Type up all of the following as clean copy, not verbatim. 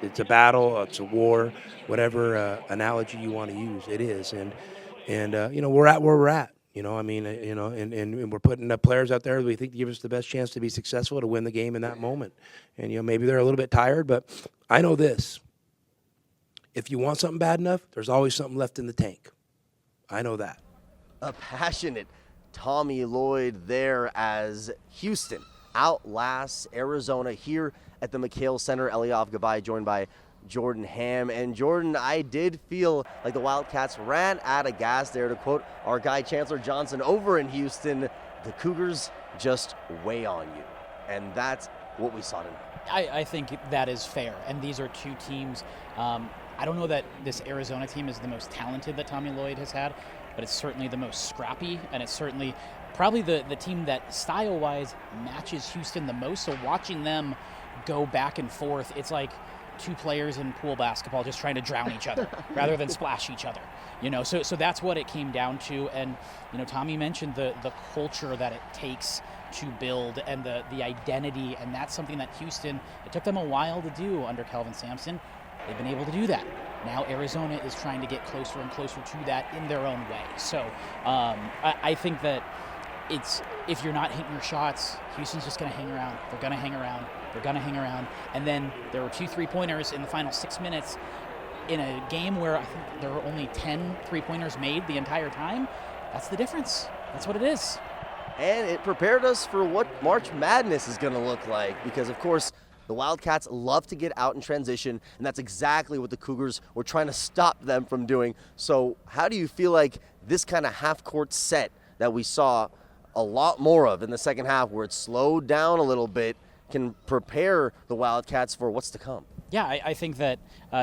it's a battle, it's a war, whatever analogy you want to use. It is, and we're at where we're at. I mean, and we're putting the players out there that we think give us the best chance to be successful to win the game in that moment. And maybe they're a little bit tired, but I know this: if you want something bad enough, there's always something left in the tank. I know that. A passionate Tommy Lloyd there as Houston outlasts Arizona here at the McHale Center. Eliav Gabay joined by Jordan Ham. And Jordan, I did feel like the Wildcats ran out of gas there, to quote our guy Chancellor Johnson over in Houston. The Cougars just weigh on you. And that's what we saw tonight. I think that is fair. And these are two teams. I don't know that this Arizona team is the most talented that Tommy Lloyd has had, but it's certainly the most scrappy, and it's certainly probably the team that style-wise matches Houston the most. So watching them go back and forth, it's like two players in pool basketball just trying to drown each other rather than splash each other. So that's what it came down to. And Tommy mentioned the culture that it takes to build and the identity, and that's something that Houston, it took them a while to do under Kelvin Sampson. They've been able to do that. Now Arizona is trying to get closer and closer to that in their own way. So I think that if you're not hitting your shots, Houston's just going to hang around. They're going to hang around. They're going to hang around. And then there were 2 3-pointers in the final 6 minutes in a game where I think there were only 10 3-pointers made the entire time. That's the difference. That's what it is. And it prepared us for what March Madness is going to look like, because, of course, the Wildcats love to get out in transition, and that's exactly what the Cougars were trying to stop them from doing. So how do you feel like this kind of half-court set that we saw a lot more of in the second half, where it slowed down a little bit, can prepare the Wildcats for what's to come? Yeah, I think that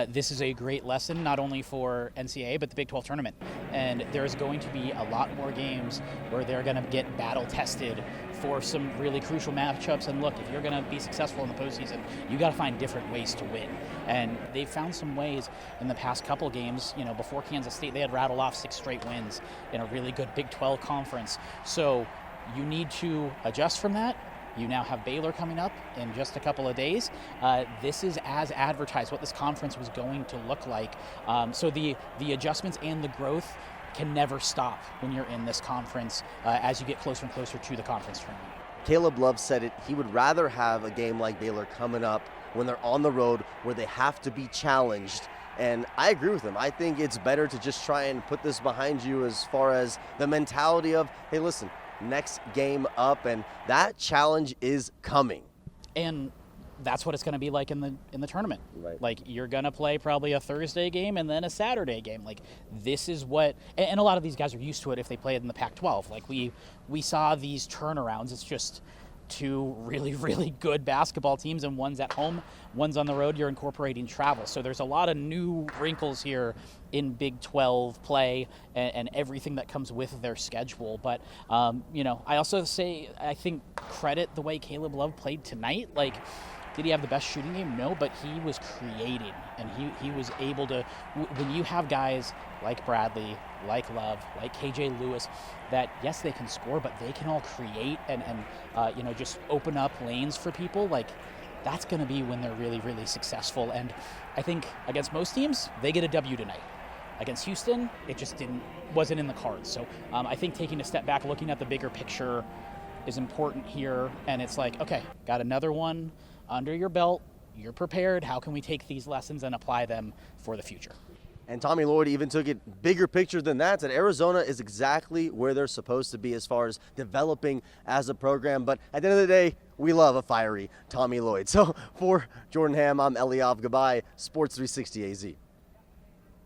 this is a great lesson, not only for NCAA, but the Big 12 tournament. And there's going to be a lot more games where they're going to get battle tested for some really crucial matchups. And look, if you're going to be successful in the postseason, you got to find different ways to win. And they've found some ways in the past couple games. Before Kansas State, they had rattled off 6 straight wins in a really good Big 12 conference. So you need to adjust from that. You now have Baylor coming up in just a couple of days. This is as advertised, what this conference was going to look like. So the adjustments and the growth can never stop when you're in this conference as you get closer and closer to the conference tournament. Caleb Love said it. He would rather have a game like Baylor coming up when they're on the road, where they have to be challenged. And I agree with him. I think it's better to just try and put this behind you, as far as the mentality of, hey, listen, next game up, and that challenge is coming. And that's what it's going to be like in the tournament. Right. Like, you're going to play probably a Thursday game and then a Saturday game. Like, this is what, and a lot of these guys are used to it if they played in the Pac-12. Like, we saw these turnarounds. It's just two really, really good basketball teams, and one's at home, one's on the road. You're incorporating travel. So there's a lot of new wrinkles here in Big 12 play and everything that comes with their schedule. But, I also say, I think, credit the way Caleb Love played tonight. Like, did he have the best shooting game? No, but he was creating, and he was able to, when you have guys like Bradley, like Love, like KJ Lewis, that, yes, they can score, but they can all create and just open up lanes for people. Like, that's going to be when they're really, really successful. And I think against most teams, they get a W tonight. Against Houston, it just wasn't in the cards. So I think taking a step back, looking at the bigger picture is important here. And it's like, okay, got another one under your belt. You're prepared. How can we take these lessons and apply them for the future? And Tommy Lloyd even took it bigger picture than that Arizona is exactly where they're supposed to be as far as developing as a program. But at the end of the day, we love a fiery Tommy Lloyd. So for Jordan Ham, I'm Eliav Gabay, Sports 360 AZ.